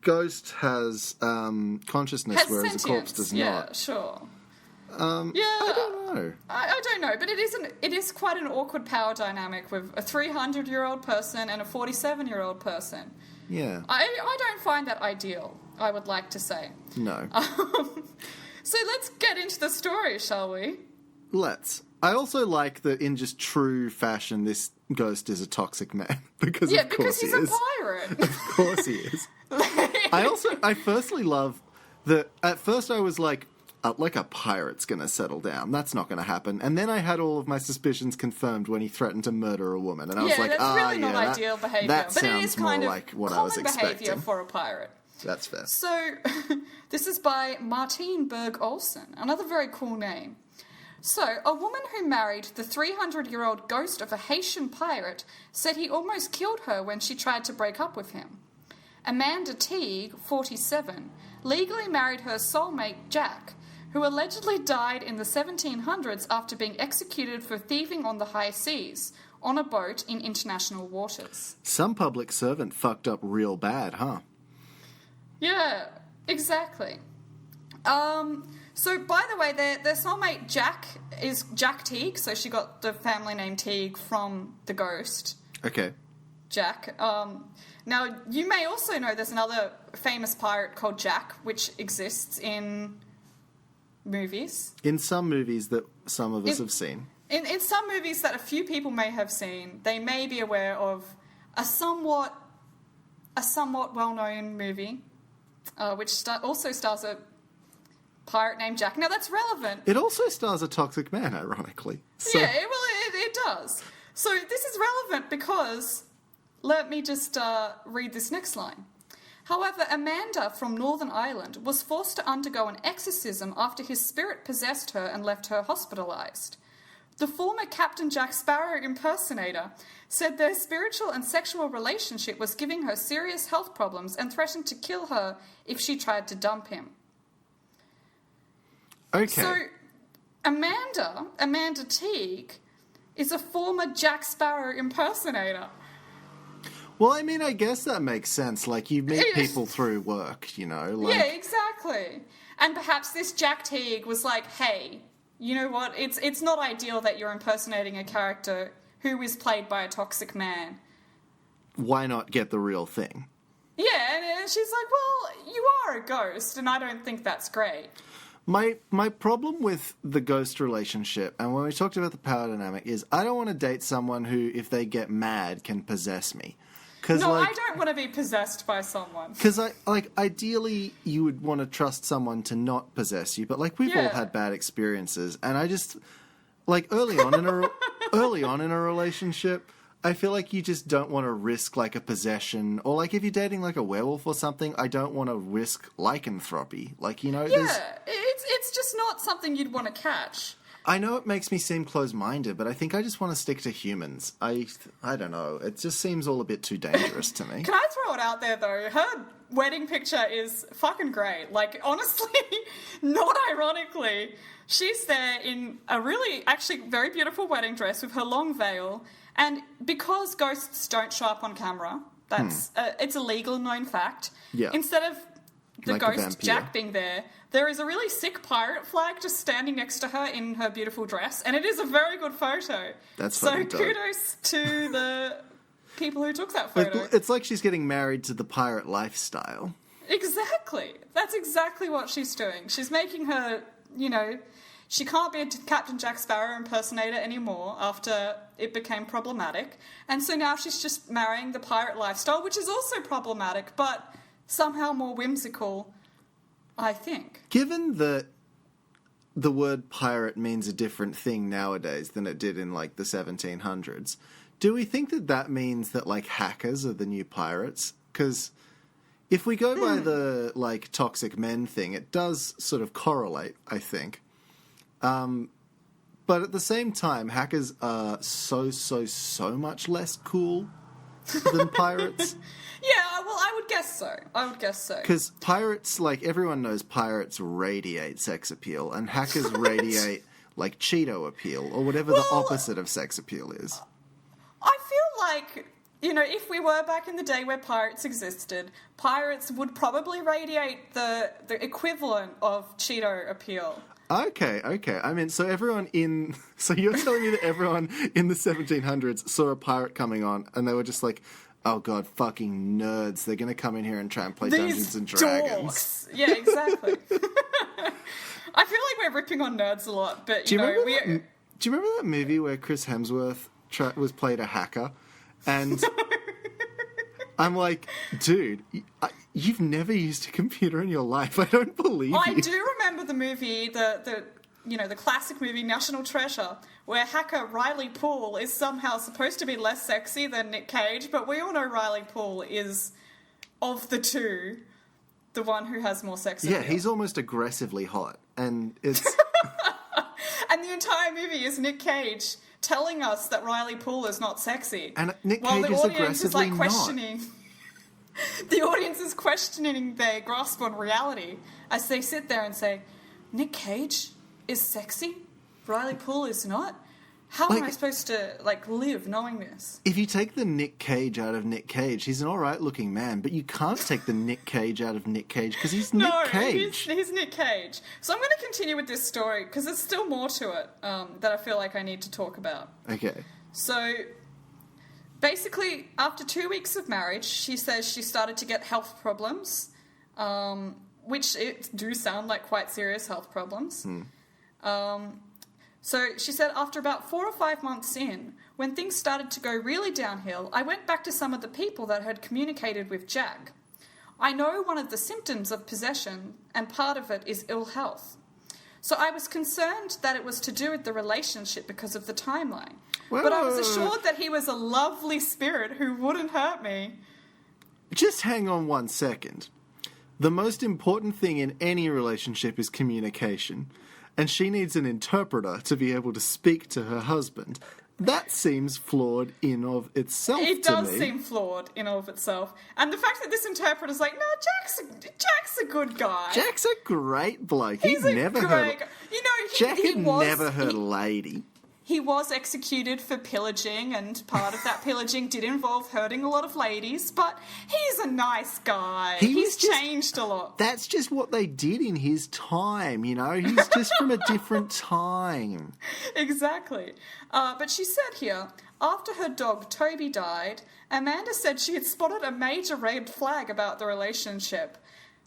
S1: ghost has consciousness, whereas
S2: sentience.
S1: A corpse does not.
S2: Yeah, sure.
S1: I don't know.
S2: I don't know, but it is quite an awkward power dynamic with a 300-year-old person and a 47-year-old person.
S1: Yeah.
S2: I don't find that ideal, I would like to say.
S1: No.
S2: So let's get into the story, shall we?
S1: Let's. I also like that in just true fashion, this ghost is a toxic man. Because
S2: he's a pirate.
S1: Of course he is. I firstly love that at first I was like a pirate's going to settle down. That's not going to happen. And then I had all of my suspicions confirmed when he threatened to murder a woman. And I was like,
S2: that's really not ideal behaviour.
S1: That
S2: but
S1: sounds
S2: it is kind
S1: more
S2: of
S1: like what I was expecting.
S2: behaviour for a pirate.
S1: That's fair.
S2: So, this is by Martine Berg Olsen, another very cool name. So, a woman who married the 300-year-old ghost of a Haitian pirate said he almost killed her when she tried to break up with him. Amanda Teague, 47, legally married her soulmate Jack, who allegedly died in the 1700s after being executed for thieving on the high seas, on a boat in international waters.
S1: Some public servant fucked up real bad, huh?
S2: Yeah, exactly. So, by the way, their soulmate Jack is Jack Teague, so she got the family name Teague from the ghost.
S1: Okay.
S2: Jack. Now, you may also know there's another famous pirate called Jack, which exists in movies.
S1: In some movies that some of us have seen.
S2: In some movies that a few people may have seen, they may be aware of a somewhat well-known movie, which also stars a pirate named Jack. Now, that's relevant.
S1: It also stars a toxic man, ironically. So.
S2: Yeah, it does. So this is relevant because, let me just read this next line. However, Amanda from Northern Ireland was forced to undergo an exorcism after his spirit possessed her and left her hospitalised. The former Captain Jack Sparrow impersonator said their spiritual and sexual relationship was giving her serious health problems and threatened to kill her if she tried to dump him.
S1: Okay.
S2: So, Amanda Teague, is a former Jack Sparrow impersonator.
S1: Well, I mean, I guess that makes sense. Like, you meet people through work, you know? Like...
S2: Yeah, exactly. And perhaps this Jack Teague was like, hey, you know what? It's not ideal that you're impersonating a character who is played by a toxic man.
S1: Why not get the real thing?
S2: Yeah, and she's like, well, you are a ghost, and I don't think that's great.
S1: My problem with the ghost relationship, and when we talked about the power dynamic, is I don't want to date someone who, if they get mad, can possess me.
S2: No, I don't want to be possessed by someone.
S1: Because, ideally, you would want to trust someone to not possess you, but, we've all had bad experiences, and I just, early on in a relationship, I feel like you just don't want to risk, a possession, or, if you're dating, a werewolf or something, I don't want to risk lycanthropy.
S2: Yeah, it's just not something you'd want to catch.
S1: I know it makes me seem close-minded, but I think I just want to stick to humans. I don't know. It just seems all a bit too dangerous to me.
S2: Can I throw it out there, though? Her wedding picture is fucking great. Honestly, not ironically, she's there in a really, actually, very beautiful wedding dress with her long veil. And because ghosts don't show up on camera, that's it's a legal known fact.
S1: Yeah.
S2: Instead of the ghost
S1: vampire.
S2: Jack being there is a really sick pirate flag just standing next to her in her beautiful dress, and it is a very good photo.
S1: That's
S2: so
S1: fucking dope.
S2: Kudos to the people who took that photo.
S1: It's like she's getting married to the pirate lifestyle.
S2: Exactly. That's exactly what she's doing. She's making her, she can't be a Captain Jack Sparrow impersonator anymore after it became problematic. And so now she's just marrying the pirate lifestyle, which is also problematic, but somehow more whimsical, I think.
S1: Given that the word pirate means a different thing nowadays than it did in, the 1700s, do we think that means that, hackers are the new pirates? Because If we go by the, like, toxic men thing, it does sort of correlate, I think. But at the same time, hackers are so much less cool than pirates.
S2: Yeah, well, I would guess so.
S1: Because pirates, like, everyone knows pirates radiate sex appeal, and hackers radiate, like, Cheeto appeal, or whatever the opposite of sex appeal is.
S2: I feel like, you know, if we were back in the day where pirates existed, pirates would probably radiate the equivalent of Cheeto appeal.
S1: Okay. I mean, so you're telling me that everyone in the 1700s saw a pirate coming on, and they were just like, oh god, fucking nerds, they're going to come in here and try and play Dungeons and Dragons.
S2: Dorks. Yeah, exactly. I feel like we're ripping on nerds a lot, but,
S1: do you remember that movie where Chris Hemsworth was played a hacker? And I'm like, dude, you've never used a computer in your life. I don't believe you.
S2: I do remember the movie, the classic movie National Treasure, where hacker Riley Poole is somehow supposed to be less sexy than Nick Cage, but we all know Riley Poole is, of the two, the one who has more sex appeal.
S1: Yeah, he's almost aggressively hot, and it's...
S2: And the entire movie is Nick Cage telling us that Riley Poole is not sexy.
S1: And Nick Cage is aggressively
S2: questioning. The audience is questioning their grasp on reality as they sit there and say, Nick Cage is sexy? Riley Poole is not? How am I supposed to, live knowing this?
S1: If you take the Nick Cage out of Nick Cage, he's an alright-looking man, but you can't take the Nick Cage out of Nick Cage because he's Nick Cage.
S2: He's Nick Cage. So I'm going to continue with this story because there's still more to it that I feel like I need to talk about.
S1: Okay.
S2: So, basically, after 2 weeks of marriage, she says she started to get health problems, which do sound like quite serious health problems. So she said after about 4 or 5 months in, when things started to go really downhill, I went back to some of the people that had communicated with Jack. I know one of the symptoms of possession, and part of it is ill health. So I was concerned that it was to do with the relationship because of the timeline. But I was assured that he was a lovely spirit who wouldn't hurt me.
S1: Just hang on 1 second. The most important thing in any relationship is communication. And she needs an interpreter to be able to speak to her husband. That seems flawed in of itself to me.
S2: It does seem flawed in of itself. And the fact that this interpreter's like, no, Jack's a good guy.
S1: Jack's a great bloke.
S2: Jack had
S1: never hurt a lady.
S2: He was executed for pillaging, and part of that pillaging did involve hurting a lot of ladies, but he's a nice guy. He's changed a lot.
S1: That's just what they did in his time, you know? He's just from a different time.
S2: Exactly. But she said here, after her dog Toby died, Amanda said she had spotted a major red flag about the relationship.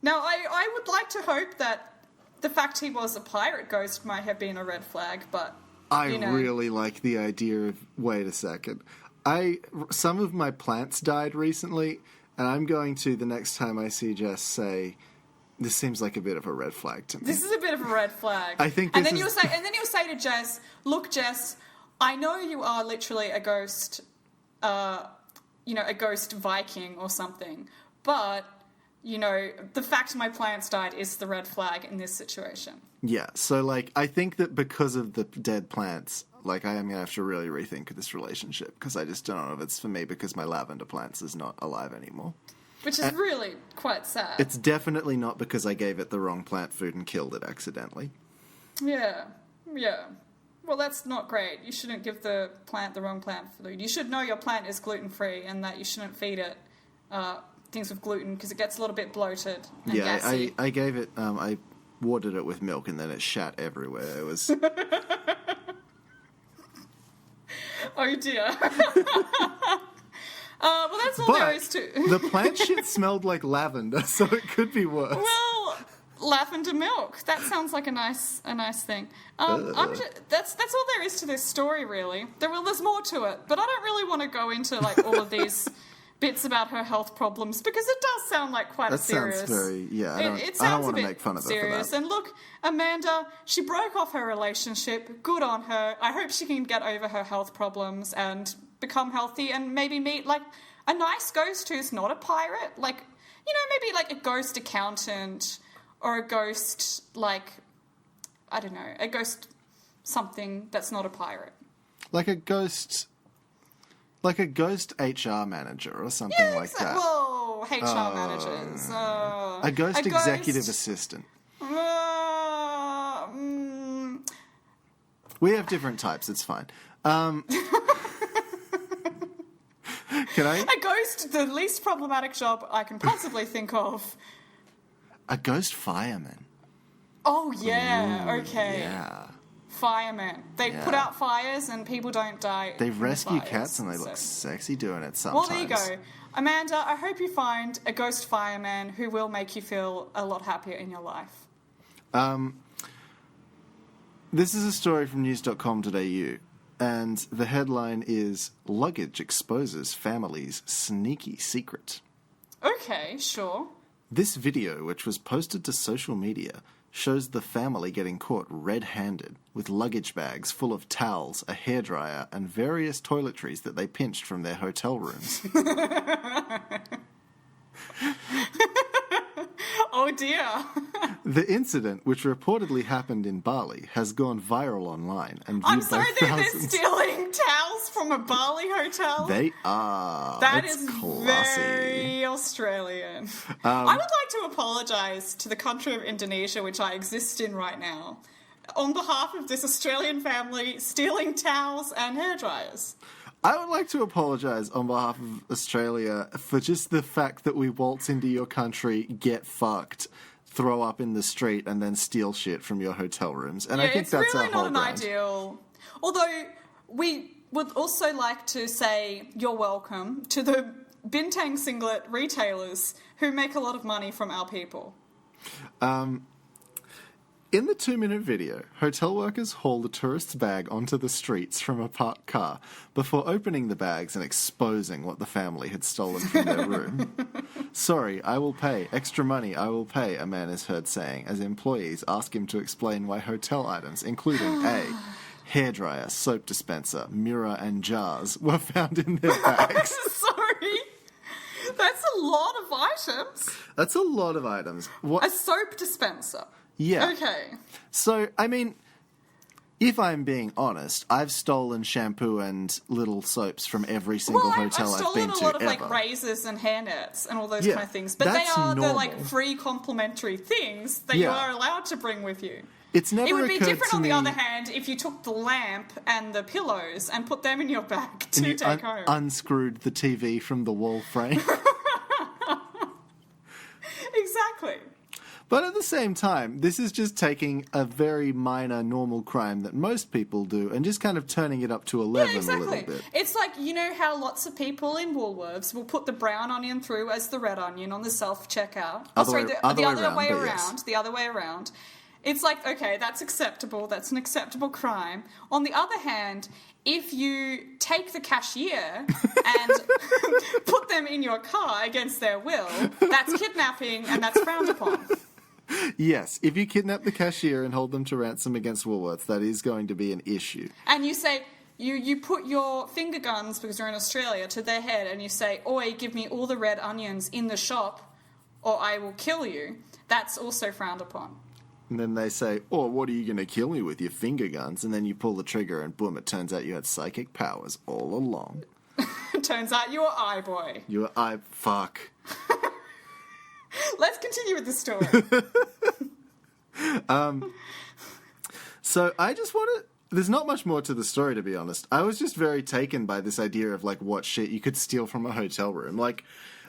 S2: Now, I would like to hope that the fact he was a pirate ghost might have been a red flag, but...
S1: I really like the idea of, wait a second, some of my plants died recently, and I'm going to, the next time I see Jess, say, this seems like a bit of a red flag to me.
S2: This is a bit of a red flag.
S1: I think
S2: and then you'll say to Jess, look, Jess, I know you are literally a ghost, a ghost Viking or something, but, the fact my plants died is the red flag in this situation.
S1: Yeah, so, I think that because of the dead plants, I am going to have to really rethink this relationship, because I just don't know if it's for me, because my lavender plants is not alive anymore.
S2: Which is really quite sad.
S1: It's definitely not because I gave it the wrong plant food and killed it accidentally.
S2: Yeah. Well, that's not great. You shouldn't give the plant the wrong plant food. You should know your plant is gluten-free and that you shouldn't feed it things with gluten, because it gets a little bit bloated and gassy.
S1: I gave it... I watered it with milk and then it shat everywhere. It was...
S2: Oh dear. Well, that's all there is to...
S1: the plant shit smelled like lavender, so it could be worse.
S2: Well, lavender milk. That sounds like a nice thing. That's all there is to this story, really. There's more to it, but I don't really want to go into all of these bits about her health problems, because it does sound like quite a serious...
S1: That sounds very... Yeah, I don't want to make fun of her
S2: serious.
S1: for that.
S2: And look, Amanda, she broke off her relationship. Good on her. I hope she can get over her health problems and become healthy and maybe meet, a nice ghost who's not a pirate. maybe like a ghost accountant or a ghost, like, I don't know, a ghost something that's not a pirate.
S1: Like a ghost HR manager or something like that.
S2: Whoa, HR managers.
S1: A ghost executive assistant. We have different types, it's fine. Can I?
S2: A ghost, the least problematic job I can possibly think of.
S1: A ghost fireman.
S2: Oh, yeah, okay.
S1: Yeah.
S2: Firemen. They put out fires and people don't die.
S1: They rescue cats and they look sexy doing it sometimes.
S2: Well, there you go. Amanda, I hope you find a ghost fireman who will make you feel a lot happier in your life.
S1: This is a story from news.com.au, and the headline is Luggage Exposes Family's Sneaky Secret.
S2: Okay, sure.
S1: This video, which was posted to social media, shows the family getting caught red-handed with luggage bags full of towels, a hairdryer, and various toiletries that they pinched from their hotel rooms.
S2: Oh dear.
S1: The incident, which reportedly happened in Bali, has gone viral online and viewed
S2: I'm sorry,
S1: by
S2: they're
S1: thousands.
S2: stealing towels from a Bali hotel?
S1: They are.
S2: That
S1: it's
S2: is
S1: classy.
S2: Very Australian. I would like to apologise to the country of Indonesia, which I exist in right now, on behalf of this Australian family stealing towels and hairdryers.
S1: I would like to apologise on behalf of Australia for just the fact that we waltz into your country, get fucked, throw up in the street, and then steal shit from your hotel rooms. And I think that's
S2: really
S1: our whole
S2: not an
S1: brand.
S2: ideal. Although we would also like to say you're welcome to the Bintang singlet retailers who make a lot of money from our people.
S1: In the 2-minute video, hotel workers haul the tourist's bag onto the streets from a parked car before opening the bags and exposing what the family had stolen from their room. Sorry, I will pay. Extra money, I will pay, a man is heard saying, as employees ask him to explain why hotel items, including A, hairdryer, soap dispenser, mirror, and jars, were found in their bags.
S2: Sorry. That's a lot of items.
S1: That's a lot of items. What?
S2: A soap dispenser.
S1: Yeah.
S2: Okay.
S1: So, I mean, if I'm being honest, I've stolen shampoo and little soaps from every single hotel I've been to ever.
S2: I've stolen a lot of like razors and hairnets and all those kind of things, but they
S1: that's
S2: are
S1: normal.
S2: the like free complimentary things that you are allowed to bring with you.
S1: It's never
S2: It would be
S1: occurred
S2: different
S1: to
S2: on the
S1: me-
S2: other hand if you took the lamp and the pillows and put them in your bag to take home.
S1: Unscrewed the TV from the wall frame.
S2: Exactly.
S1: But at the same time, this is just taking a very minor, normal crime that most people do and just kind of turning it up to 11 a little bit.
S2: It's like, you know how lots of people in Woolworths will put the brown onion through as the red onion on the self-checkout. The other way around. It's like, okay, that's acceptable. That's an acceptable crime. On the other hand, if you take the cashier and put them in your car against their will, that's kidnapping and that's frowned upon.
S1: Yes, if you kidnap the cashier and hold them to ransom against Woolworths, that is going to be an issue.
S2: And you say, you put your finger guns, because you're in Australia, to their head and you say, oi, give me all the red onions in the shop or I will kill you. That's also frowned upon.
S1: And then they say, oh, what are you going to kill me with, your finger guns? And then you pull the trigger and boom, it turns out you had psychic powers all along.
S2: Turns out you were I-boy.
S1: Fuck.
S2: Let's continue with the story.
S1: So I just want to... There's not much more to the story, to be honest. I was just very taken by this idea of, like, what shit you could steal from a hotel room. Like,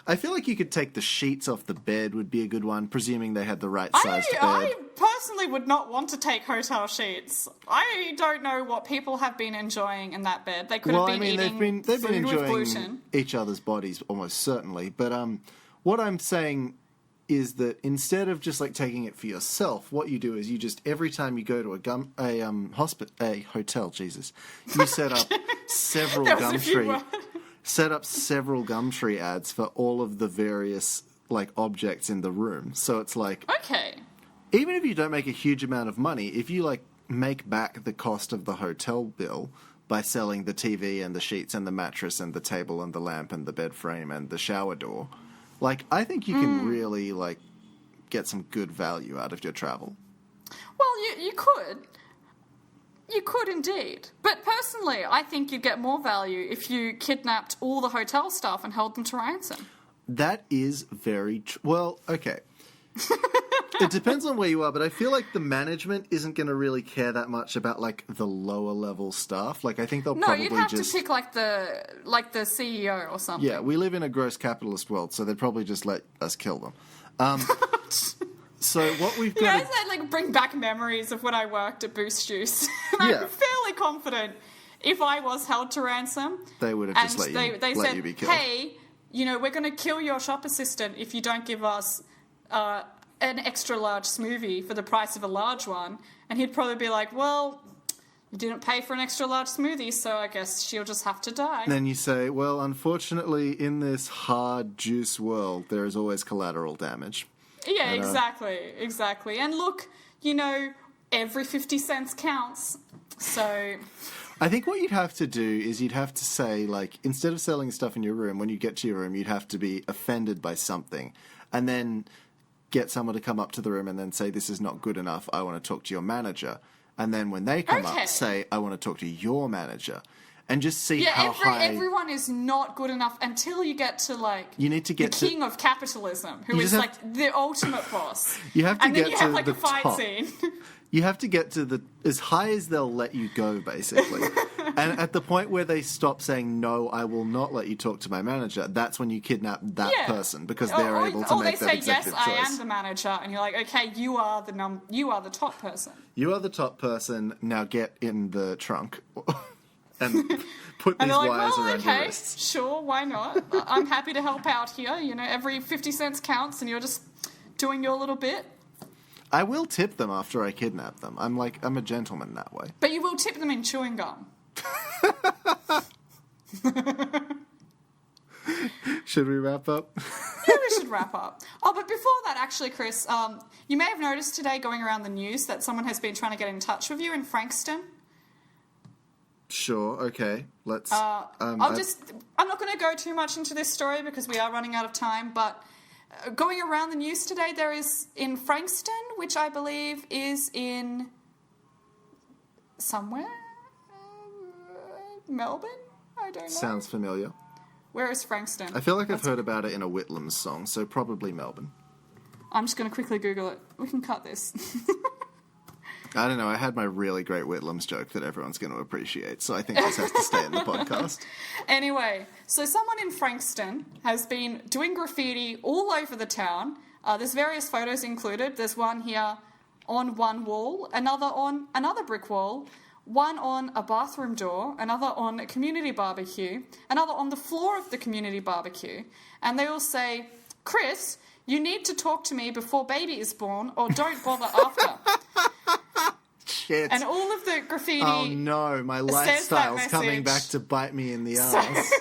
S1: I feel like you could take the sheets off the bed would be a good one, presuming they had the right sized bed.
S2: I personally would not want to take hotel sheets. I don't know what people have been enjoying in that bed. They could have been eating
S1: they've been
S2: food with
S1: enjoying
S2: gluten.
S1: each other's bodies almost certainly. But what I'm saying is that instead of just like taking it for yourself, what you do is you just every time you go to a hotel, Jesus, you set up several Gumtree ads for all of the various like objects in the room. So it's like,
S2: okay,
S1: even if you don't make a huge amount of money, if you like make back the cost of the hotel bill by selling the TV and the sheets and the mattress and the table and the lamp and the bed frame and the shower door, Like, I think you can really, like, get some good value out of your travel.
S2: Well, you could. You could indeed. But personally, I think you'd get more value if you kidnapped all the hotel staff and held them to ransom.
S1: That is very well, okay. It depends on where you are, but I feel like the management isn't going to really care that much about, like, the lower level staff. Like, I think they'll probably
S2: you'd have to pick, like the CEO or something.
S1: Yeah, we live in a gross capitalist world, so they'd probably just let us kill them. So what we've got...
S2: Yeah, I like bring back memories of when I worked at Boost Juice. I'm fairly confident if I was held to ransom...
S1: They would have just let you be killed.
S2: Hey, we're going to kill your shop assistant if you don't give us an extra large smoothie for the price of a large one. And he'd probably be like, well, you didn't pay for an extra large smoothie, so I guess she'll just have to die.
S1: And then you say, well, unfortunately, in this hard juice world, there is always collateral damage.
S2: Yeah, exactly. And look, every 50 cents counts, so...
S1: I think what you'd have to do is you'd have to say, like, instead of selling stuff in your room, when you get to your room, you'd have to be offended by something, and then get someone to come up to the room and then say, this is not good enough, I want to talk to your manager. And then when they come up, say, I want to talk to your manager. And just see how high...
S2: everyone is not good enough until you get to, like...
S1: You need to get
S2: the king of capitalism, who is, like, the ultimate boss.
S1: You have to get to the top.
S2: And then you have, like, a fight scene.
S1: You have to get to as high as they'll let you go, basically. And at the point where they stop saying, no, I will not let you talk to my manager, that's when you kidnap that person, because they're able to make that executive choice.
S2: Or they say, yes, I am the manager, and you're like, okay, you are the top person.
S1: You are the top person, now get in the trunk. And put these wires around your wrists.
S2: Sure, why not? I'm happy to help out here. Every 50 cents counts and you're just doing your little bit.
S1: I will tip them after I kidnap them. I'm a gentleman that way.
S2: But you will tip them in chewing gum.
S1: Should we wrap up?
S2: Yeah, we should wrap up. Oh, but before that, actually, Chris, you may have noticed today going around the news that someone has been trying to get in touch with you in Frankston.
S1: Sure, okay. Let's...
S2: I'm not going to go too much into this story because we are running out of time, but going around the news today, there is in Frankston, which I believe is in somewhere? Melbourne? I don't know.
S1: Sounds familiar.
S2: Where is Frankston?
S1: I feel like I've heard about it in a Whitlams song, so probably Melbourne.
S2: I'm just going to quickly Google it. We can cut this.
S1: I don't know, I had my really great Whitlams joke that everyone's going to appreciate, so I think this has to stay in the podcast.
S2: Anyway, so someone in Frankston has been doing graffiti all over the town. There's various photos included. There's one here on one wall, another on another brick wall, one on a bathroom door, another on a community barbecue, another on the floor of the community barbecue. And they all say, Chris, you need to talk to me before baby is born, or don't bother after.
S1: Shit.
S2: And all of the graffiti...
S1: Oh no, my lifestyle's coming back to bite me in the ass.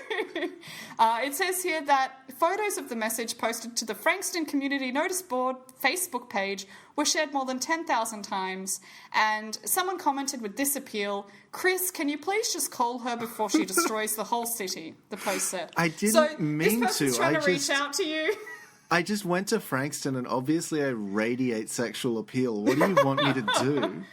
S2: It says here that photos of the message posted to the Frankston Community Notice Board Facebook page were shared more than 10,000 times, and someone commented with this appeal, Chris, can you please just call her before she destroys the whole city, the post said.
S1: I didn't mean
S2: this person's
S1: to.
S2: trying to reach out to you.
S1: I just went to Frankston and obviously I radiate sexual appeal. What do you want me to do?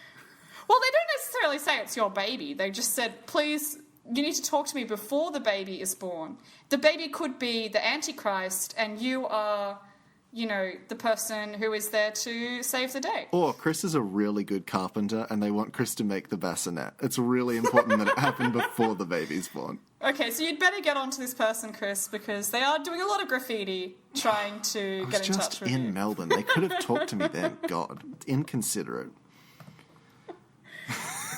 S2: Well, they don't necessarily say it's your baby. They just said, please, you need to talk to me before the baby is born. The baby could be the Antichrist, and you are, the person who is there to save the day.
S1: Or Chris is a really good carpenter, and they want Chris to make the bassinet. It's really important that it happened before the baby's born.
S2: Okay, so you'd better get on to this person, Chris, because they are doing a lot of graffiti trying to get in touch with you.
S1: I was just in Melbourne. They could have talked to me then. God, inconsiderate.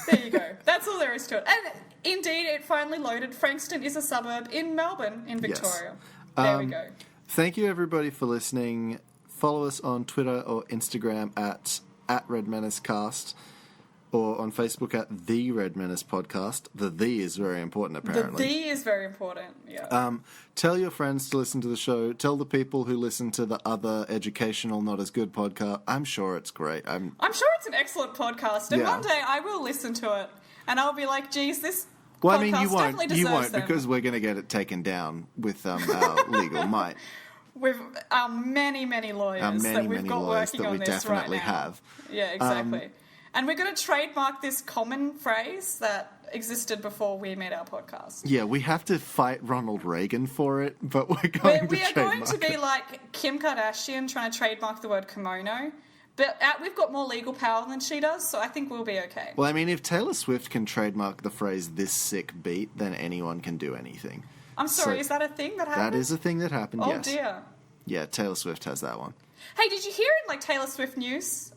S2: There you go. That's all there is to it. And indeed, it finally loaded. Frankston is a suburb in Melbourne, in Victoria. Yes. There we go.
S1: Thank you, everybody, for listening. Follow us on Twitter or Instagram at Red Menace Cast, or on Facebook at The Red Menace Podcast. The is very important, apparently.
S2: The is very important, yeah.
S1: Tell your friends to listen to the show. Tell the people who listen to the other educational, not as good podcast. I'm sure it's great. I'm
S2: sure it's an excellent podcast, and one day I will listen to it, and I'll be like, geez, this podcast definitely deserves
S1: you won't,
S2: them.
S1: because we're going to get it taken down with our legal might.
S2: with our many lawyers that we've got working on this right now.
S1: Have.
S2: Yeah, exactly. And we're going to trademark this common phrase that existed before we made our podcast.
S1: Yeah, we have to fight Ronald Reagan for it, but we are going to
S2: be like Kim Kardashian trying to trademark the word kimono. But we've got more legal power than she does, so I think we'll be okay.
S1: Well, I mean, if Taylor Swift can trademark the phrase "this sick beat," then anyone can do anything.
S2: I'm sorry, is that a thing that happened?
S1: That is a thing that happened, yes.
S2: Oh, dear.
S1: Yeah, Taylor Swift has that one.
S2: Hey, did you hear in, like, Taylor Swift news?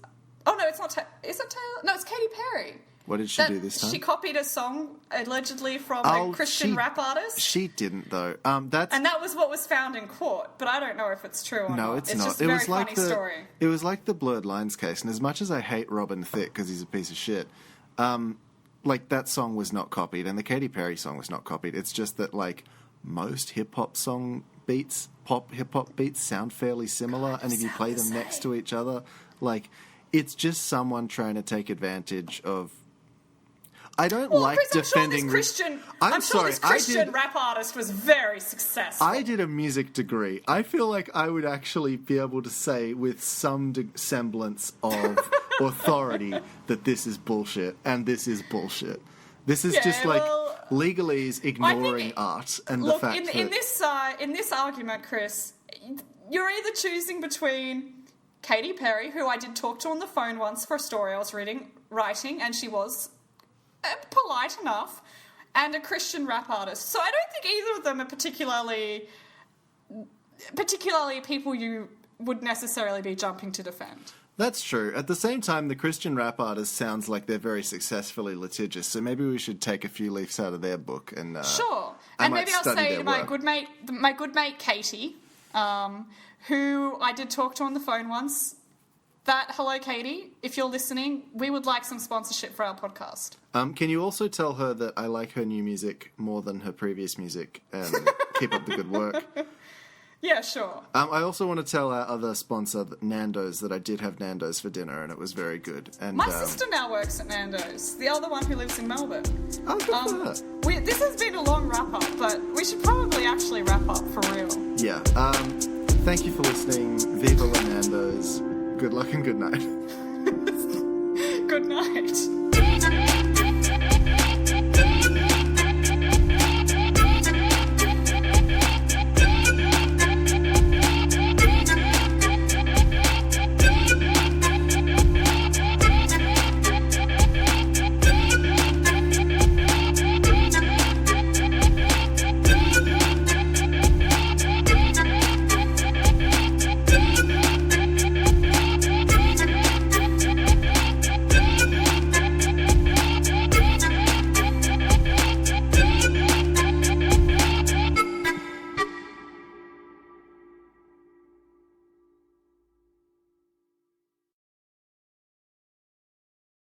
S2: Oh, no, it's not is it Taylor? No, it's Katy Perry.
S1: What did she do this time?
S2: She copied a song, allegedly, from a Christian rap artist.
S1: She didn't, though.
S2: And that was what was found in court, but I don't know if it's true or not.
S1: No, it's not.
S2: Just a very funny story.
S1: It was like the Blurred Lines case, and as much as I hate Robin Thicke because he's a piece of shit, like, that song was not copied, and the Katy Perry song was not copied. It's just that, like, most hip-hop beats sound fairly similar, and if you play them next to each other, like, it's just someone trying to take advantage of... I don't like
S2: Chris,
S1: defending...
S2: I'm sure this Christian rap artist was very successful.
S1: I did a music degree. I feel like I would actually be able to say with some semblance of authority that this is bullshit, and this is bullshit. This is just like legalese ignoring art and the fact that...
S2: in this argument, Chris, you're either choosing between Katy Perry, who I did talk to on the phone once for a story I was writing, and she was polite enough, and a Christian rap artist. So I don't think either of them are particularly people you would necessarily be jumping to defend.
S1: That's true. At the same time, the Christian rap artist sounds like they're very successful litigious, so maybe we should take a few leaves out of their book and
S2: sure. And maybe I'll say to my good mate Katie, who I did talk to on the phone once, that, hello, Katie, if you're listening, we would like some sponsorship for our podcast.
S1: Can you also tell her that I like her new music more than her previous music, and keep up the good work?
S2: Yeah, sure.
S1: I also want to tell our other sponsor, Nando's, that I did have Nando's for dinner, and it was very good. And
S2: my sister now works at Nando's, the other one who lives in Melbourne.
S1: Oh, good for her.
S2: This has been a long wrap-up, but we should probably actually wrap up for real.
S1: Yeah. Thank you for listening. Viva la Nando's. Good luck and good night.
S2: Good night.